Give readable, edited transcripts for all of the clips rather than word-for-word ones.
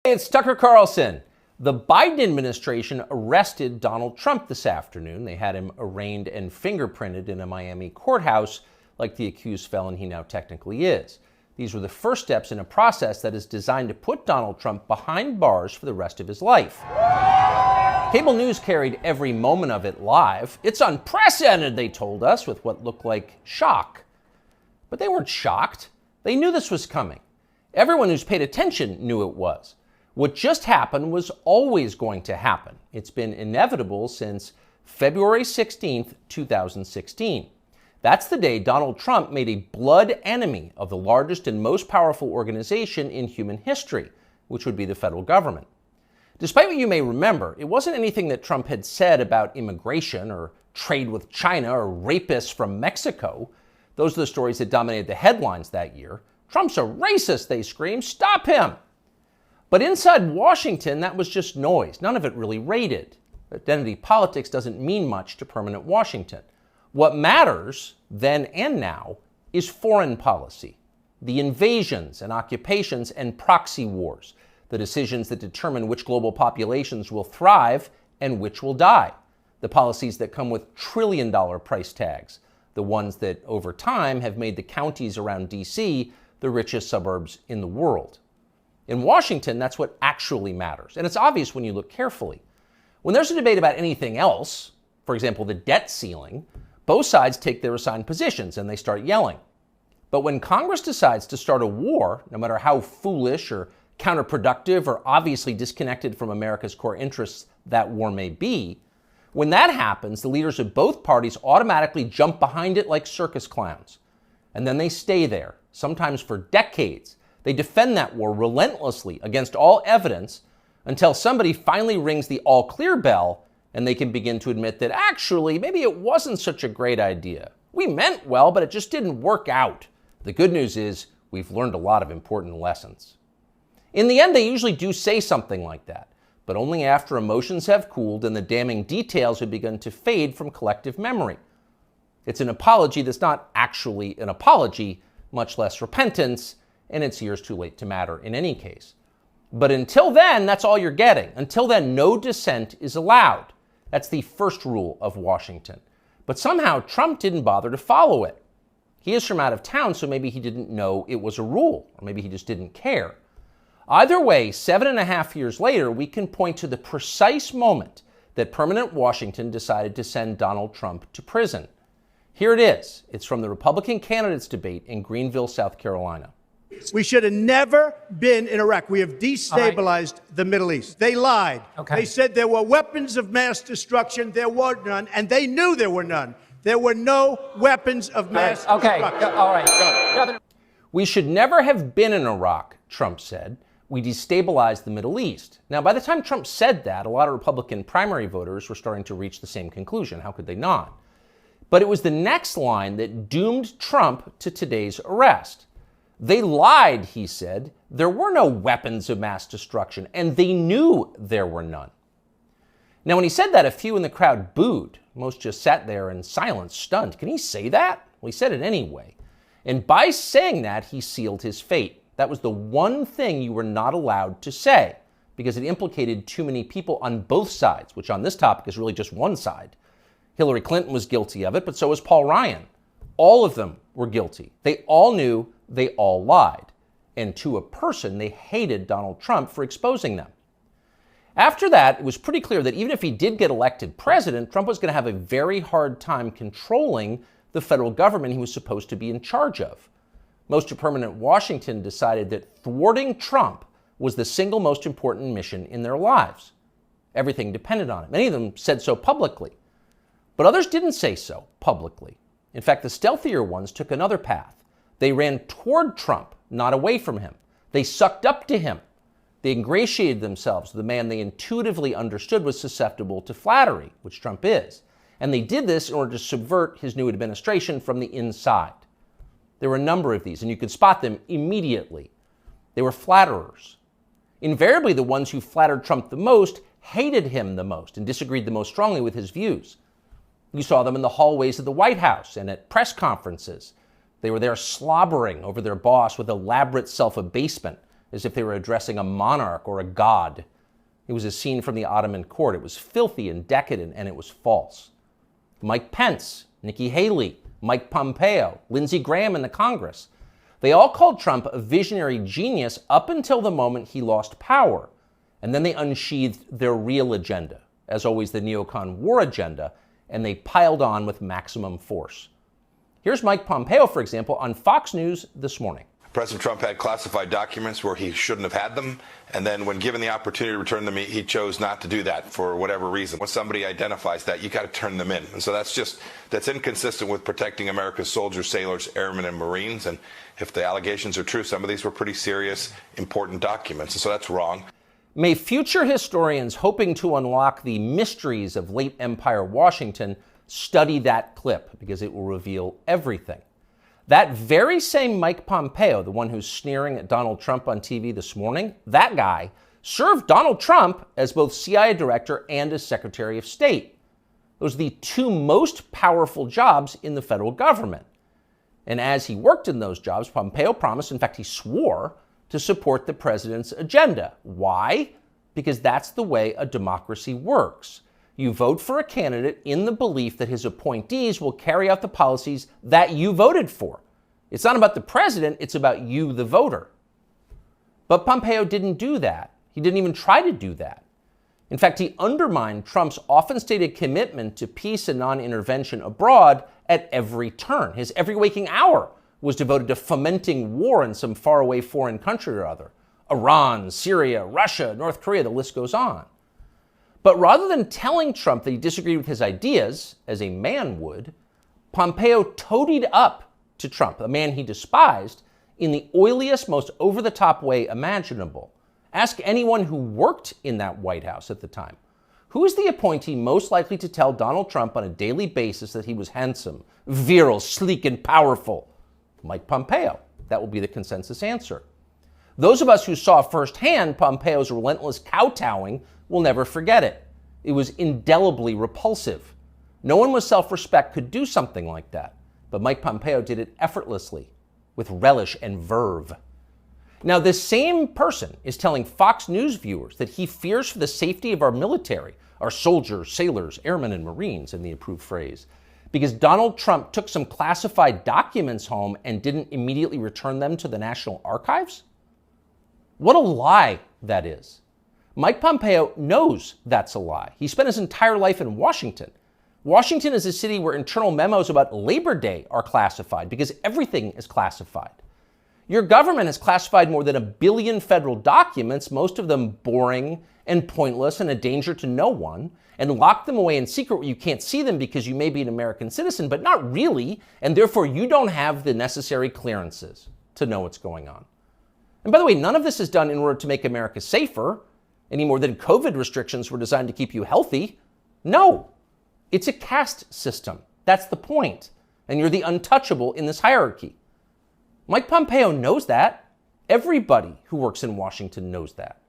It's Tucker Carlson. The Biden administration arrested Donald Trump this afternoon. They had him arraigned and fingerprinted in a Miami courthouse like the accused felon he now technically is. These were the first steps in a process that is designed to put Donald Trump behind bars for the rest of his life. Cable news carried every moment of it live. It's unprecedented, they told us, with what looked like shock. But they weren't shocked. They knew this was coming. Everyone who's paid attention knew it was. What just happened was always going to happen. It's been inevitable since February 16th, 2016. That's the day Donald Trump made a blood enemy of the largest and most powerful organization in human history, which would be the federal government. Despite what you may remember, it wasn't anything that Trump had said about immigration or trade with China or rapists from Mexico. Those are the stories that dominated the headlines that year. Trump's a racist, they screamed. Stop him! But inside Washington, that was just noise. None of it really rated. Identity politics doesn't mean much to permanent Washington. What matters, then and now, is foreign policy. The invasions and occupations and proxy wars. The decisions that determine which global populations will thrive and which will die. The policies that come with trillion-dollar price tags. The ones that, over time, have made the counties around D.C. the richest suburbs in the world. In Washington, that's what actually matters. And it's obvious when you look carefully. When there's a debate about anything else, for example, the debt ceiling, both sides take their assigned positions and they start yelling. But when Congress decides to start a war, no matter how foolish or counterproductive or obviously disconnected from America's core interests that war may be, when that happens, the leaders of both parties automatically jump behind it like circus clowns. And then they stay there, sometimes for decades. They defend that war relentlessly against all evidence until somebody finally rings the all-clear bell and they can begin to admit that actually, maybe it wasn't such a great idea. We meant well, but it just didn't work out. The good news is we've learned a lot of important lessons. In the end, they usually do say something like that, but only after emotions have cooled and the damning details have begun to fade from collective memory. It's an apology that's not actually an apology, much less repentance, and it's years too late to matter in any case. But until then, that's all you're getting. Until then, no dissent is allowed. That's the first rule of Washington. But somehow, Trump didn't bother to follow it. He is from out of town, so maybe he didn't know it was a rule, or maybe he just didn't care. Either way, 7.5 years later, we can point to the precise moment that permanent Washington decided to send Donald Trump to prison. Here it is. It's from the Republican candidates debate in Greenville, South Carolina. We should have never been in Iraq. We have destabilized the Middle East. They lied. Okay. They said there were weapons of mass destruction. There were none, and they knew there were none. There were no weapons of mass destruction. All right. We should never have been in Iraq, Trump said. We destabilized the Middle East. Now, by the time Trump said that, a lot of Republican primary voters were starting to reach the same conclusion. How could they not? But it was the next line that doomed Trump to today's arrest. They lied, he said. There were no weapons of mass destruction, and they knew there were none. Now, when he said that, a few in the crowd booed. Most just sat there in silence, stunned. Can he say that? Well, he said it anyway. And by saying that, he sealed his fate. That was the one thing you were not allowed to say, because it implicated too many people on both sides, which on this topic is really just one side. Hillary Clinton was guilty of it, but so was Paul Ryan. All of them were guilty. They all knew, they all lied. And to a person, they hated Donald Trump for exposing them. After that, it was pretty clear that even if he did get elected president, Trump was going to have a very hard time controlling the federal government he was supposed to be in charge of. Most of permanent Washington decided that thwarting Trump was the single most important mission in their lives. Everything depended on it. Many of them said so publicly. But others didn't say so publicly. In fact, the stealthier ones took another path. They ran toward Trump, not away from him. They sucked up to him. They ingratiated themselves with the man they intuitively understood was susceptible to flattery, which Trump is. And they did this in order to subvert his new administration from the inside. There were a number of these, and you could spot them immediately. They were flatterers. Invariably, the ones who flattered Trump the most hated him the most and disagreed the most strongly with his views. You saw them in the hallways of the White House and at press conferences. They were there slobbering over their boss with elaborate self-abasement, as if they were addressing a monarch or a god. It was a scene from the Ottoman court. It was filthy and decadent, and it was false. Mike Pence, Nikki Haley, Mike Pompeo, Lindsey Graham in the Congress. They all called Trump a visionary genius up until the moment he lost power. And then they unsheathed their real agenda, as always the neocon war agenda, and they piled on with maximum force. Here's Mike Pompeo, for example, on Fox News this morning. President Trump had classified documents where he shouldn't have had them, and then when given the opportunity to return them, he chose not to do that for whatever reason. When somebody identifies that, you got to turn them in. And so that's inconsistent with protecting America's soldiers, sailors, airmen, and Marines. And if the allegations are true, some of these were pretty serious, important documents. And so that's wrong. May future historians hoping to unlock the mysteries of late Empire Washington study that clip, because it will reveal everything. That very same Mike Pompeo, the one who's sneering at Donald Trump on TV this morning, that guy served Donald Trump as both CIA director and as Secretary of State. Those are the two most powerful jobs in the federal government. And as he worked in those jobs, Pompeo promised, in fact, he swore, to support the president's agenda. Why? Because that's the way a democracy works. You vote for a candidate in the belief that his appointees will carry out the policies that you voted for. It's not about the president, it's about you, the voter. But Pompeo didn't do that. He didn't even try to do that. In fact, he undermined Trump's often stated commitment to peace and non-intervention abroad at every turn. His every waking hour was devoted to fomenting war in some faraway foreign country or other. Iran, Syria, Russia, North Korea, the list goes on. But rather than telling Trump that he disagreed with his ideas, as a man would, Pompeo toadied up to Trump, a man he despised, in the oiliest, most over-the-top way imaginable. Ask anyone who worked in that White House at the time. Who is the appointee most likely to tell Donald Trump on a daily basis that he was handsome, virile, sleek, and powerful? Mike Pompeo. That will be the consensus answer. Those of us who saw firsthand Pompeo's relentless kowtowing will never forget it. It was indelibly repulsive. No one with self-respect could do something like that. But Mike Pompeo did it effortlessly, with relish and verve. Now, this same person is telling Fox News viewers that he fears for the safety of our military, our soldiers, sailors, airmen, and Marines, in the approved phrase, because Donald Trump took some classified documents home and didn't immediately return them to the National Archives? What a lie that is. Mike Pompeo knows that's a lie. He spent his entire life in Washington. Washington is a city where internal memos about Labor Day are classified because everything is classified. Your government has classified more than 1 billion federal documents, most of them boring and pointless and a danger to no one, and locked them away in secret where you can't see them because you may be an American citizen, but not really, and therefore you don't have the necessary clearances to know what's going on. And by the way, none of this is done in order to make America safer, any more than COVID restrictions were designed to keep you healthy. No, it's a caste system. That's the point. And you're the untouchable in this hierarchy. Mike Pompeo knows that. Everybody who works in Washington knows that.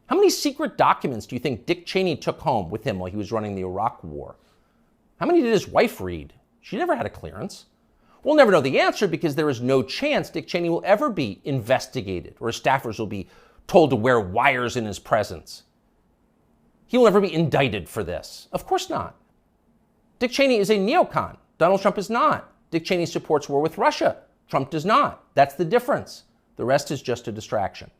How many secret documents do you think Dick Cheney took home with him while he was running the Iraq War? How many did his wife read? She never had a clearance. We'll never know the answer because there is no chance Dick Cheney will ever be investigated or his staffers will be told to wear wires in his presence. He will never be indicted for this. Of course not. Dick Cheney is a neocon. Donald Trump is not. Dick Cheney supports war with Russia. Trump does not. That's the difference. The rest is just a distraction.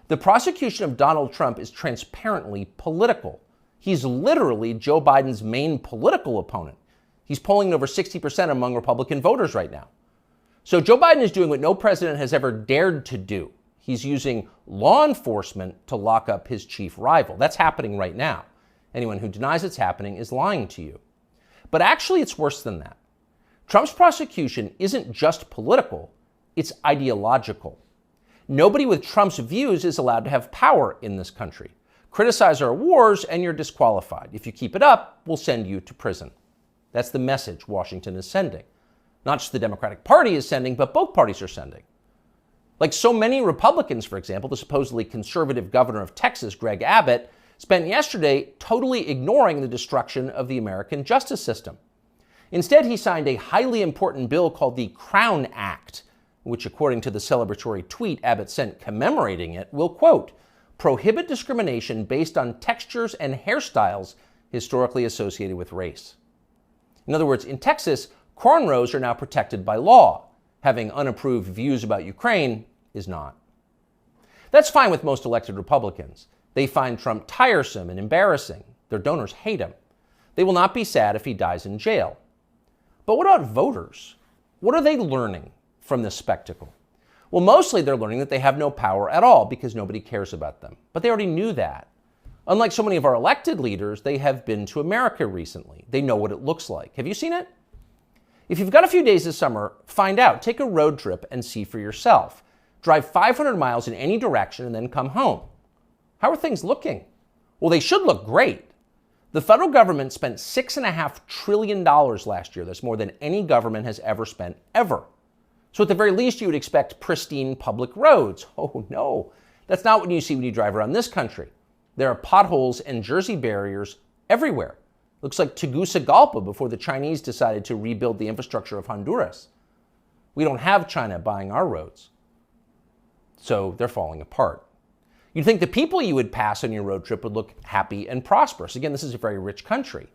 The prosecution of Donald Trump is transparently political. He's literally Joe Biden's main political opponent. He's polling over 60% among Republican voters right now. So Joe Biden is doing what no president has ever dared to do. He's using law enforcement to lock up his chief rival. That's happening right now. Anyone who denies it's happening is lying to you. But actually, it's worse than that. Trump's prosecution isn't just political, it's ideological. Nobody with Trump's views is allowed to have power in this country. Criticize our wars and you're disqualified. If you keep it up, we'll send you to prison. That's the message Washington is sending. Not just the Democratic Party is sending, but both parties are sending. Like so many Republicans, for example, the supposedly conservative governor of Texas, Greg Abbott, spent yesterday totally ignoring the destruction of the American justice system. Instead, he signed a highly important bill called the Crown Act, which according to the celebratory tweet Abbott sent commemorating it, will, quote, prohibit discrimination based on textures and hairstyles historically associated with race. In other words, in Texas, cornrows are now protected by law. Having unapproved views about Ukraine is not. That's fine with most elected Republicans. They find Trump tiresome and embarrassing. Their donors hate him. They will not be sad if he dies in jail. But what about voters? What are they learning from this spectacle? Well, mostly they're learning that they have no power at all because nobody cares about them. But they already knew that. Unlike so many of our elected leaders, they have been to America recently. They know what it looks like. Have you seen it? If you've got a few days this summer, find out. Take a road trip and see for yourself. Drive 500 miles in any direction and then come home. How are things looking? Well, they should look great. The federal government spent $6.5 trillion last year. That's more than any government has ever spent, ever. So at the very least, you would expect pristine public roads. Oh no, that's not what you see when you drive around this country. There are potholes and Jersey barriers everywhere. Looks like Tegucigalpa before the Chinese decided to rebuild the infrastructure of Honduras. We don't have China buying our roads. So they're falling apart. You'd think the people you would pass on your road trip would look happy and prosperous. Again, this is a very rich country.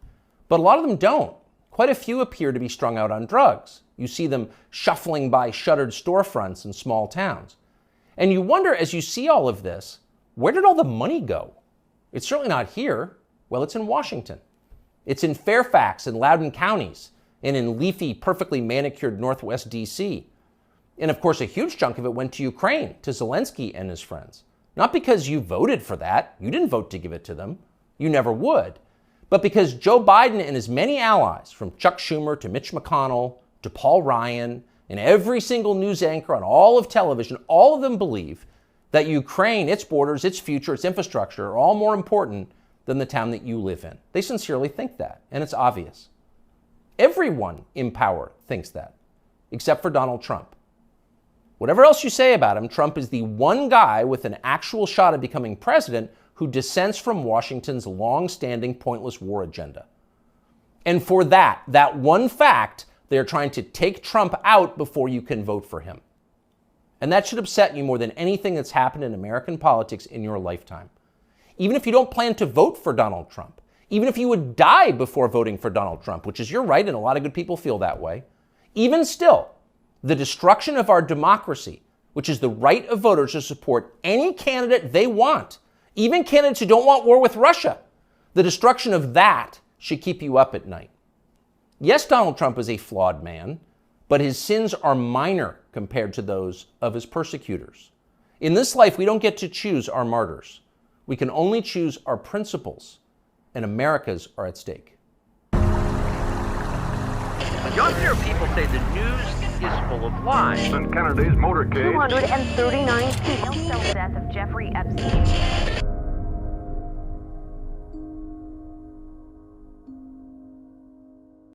But a lot of them don't. Quite a few appear to be strung out on drugs. You see them shuffling by shuttered storefronts in small towns. And you wonder, as you see all of this, where did all the money go? It's certainly not here. Well, it's in Washington. It's in Fairfax and Loudoun counties, and in leafy, perfectly manicured Northwest D.C. And of course, a huge chunk of it went to Ukraine, to Zelensky and his friends. Not because you voted for that. You didn't vote to give it to them. You never would. But because Joe Biden and his many allies, from Chuck Schumer to Mitch McConnell to Paul Ryan, and every single news anchor on all of television, all of them believe that Ukraine, its borders, its future, its infrastructure are all more important than the town that you live in. They sincerely think that, and it's obvious. Everyone in power thinks that, except for Donald Trump. Whatever else you say about him, Trump is the one guy with an actual shot at becoming president who dissents from Washington's long-standing pointless war agenda. And for that one fact, they're trying to take Trump out before you can vote for him. And that should upset you more than anything that's happened in American politics in your lifetime. Even if you don't plan to vote for Donald Trump, even if you would die before voting for Donald Trump, which is your right, and a lot of good people feel that way, even still, the destruction of our democracy, which is the right of voters to support any candidate they want, even candidates who don't want war with Russia, the destruction of that should keep you up at night. Yes, Donald Trump is a flawed man, but his sins are minor compared to those of his persecutors. In this life, we don't get to choose our martyrs. We can only choose our principles, and America's are at stake. Younger people say the news is full of lies. Since Kennedy's motorcade, 239 people. The death of Jeffrey Epstein.